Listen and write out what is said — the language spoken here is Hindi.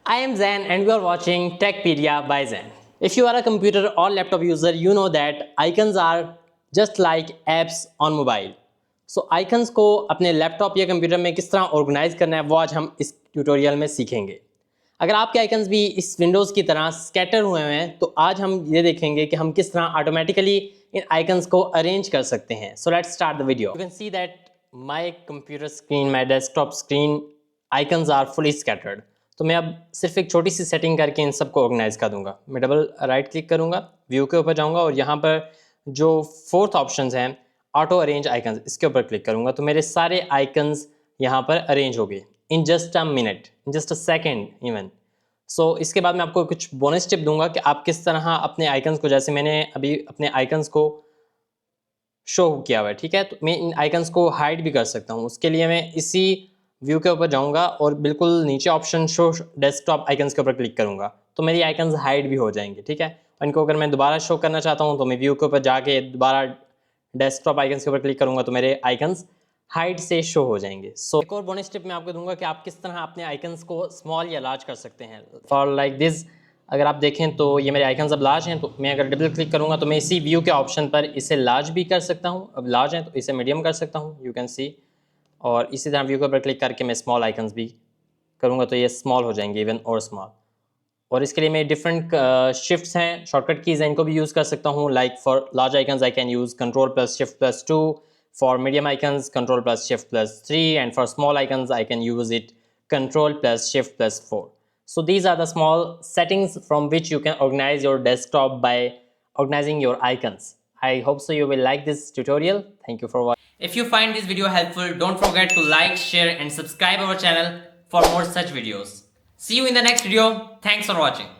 I am Zain and you are watching Techpedia by Zain. If you are a computer or laptop user, you know that icons are just like apps on mobile. So icons को अपने लैपटॉप या कंप्यूटर में किस तरह ऑर्गेनाइज करना है वो आज हम इस ट्यूटोरियल में सीखेंगे। अगर आपके आइकन्स भी इस विंडोज़ की तरह स्कैटर हुए हैं तो आज हम ये देखेंगे कि हम किस तरह ऑटोमेटिकली इन आइकन्स को अरेंज कर सकते हैं। So let's start the video. You can see that my computer screen, my desktop screen icons are fully scattered. तो मैं अब सिर्फ एक छोटी सी सेटिंग करके इन सबको ऑर्गेनाइज कर दूंगा। मैं डबल राइट क्लिक करूंगा, व्यू के ऊपर जाऊंगा और यहाँ पर जो फोर्थ ऑप्शन हैं ऑटो अरेंज आइकन्स, इसके ऊपर क्लिक करूंगा तो मेरे सारे आइकन्स यहाँ पर अरेंज हो गए in just a minute, in just a second even. So इसके बाद मैं आपको कुछ बोनस टिप दूंगा कि आप किस तरह अपने आइकन्स को, जैसे मैंने अभी अपने आइकन्स को शो किया हुआ है, ठीक है, तो मैं इन आइकन्स को हाइड भी कर सकता हूँ। उसके लिए मैं इसी व्यू के ऊपर जाऊंगा और बिल्कुल नीचे ऑप्शन शो डेस्कटॉप आइकन्स के ऊपर क्लिक करूंगा तो मेरी आइकन्स हाइड भी हो जाएंगे, ठीक है। और इनको अगर मैं दोबारा शो करना चाहता हूँ तो मैं व्यू के ऊपर जाके दोबारा डेस्कटॉप आइकन्स के ऊपर क्लिक करूंगा तो मेरे आइकन्स हाइड से शो हो जाएंगे। सो एक और बोनस टिप मैं आपको दूंगा कि आप किस तरह अपने आइकन्स को स्मॉल या लार्ज कर सकते हैं। फॉर लाइक दिस, अगर आप देखें तो ये मेरे आइकन्स अब लार्ज हैं तो मैं अगर डबल क्लिक करूंगा तो मैं इसी व्यू के ऑप्शन पर इसे लार्ज भी कर सकता हूं। अब लार्ज है तो इसे मीडियम कर सकता हूं, यू कैन सी। और इसी तरह व्यू के ऊपर क्लिक करके मैं स्मॉल आइकन्स भी करूंगा तो ये स्मॉल हो जाएंगे, इवन और स्मॉल। और इसके लिए मैं डिफरेंट शिफ्ट्स हैं, शॉर्टकट कीज़ हैं, इनको भी यूज़ कर सकता हूँ। Like for large icons I can use control plus shift plus 2, for medium icons control plus shift plus 3, and for small icons I can use it control plus shift plus 4. So these are the small settings from which you can organize your desktop by organizing your icons. I hope so you will like this tutorial. Thank you for watching. If you find this video helpful, don't forget to like, share and subscribe our channel for more such videos. See you in the next video. Thanks for watching.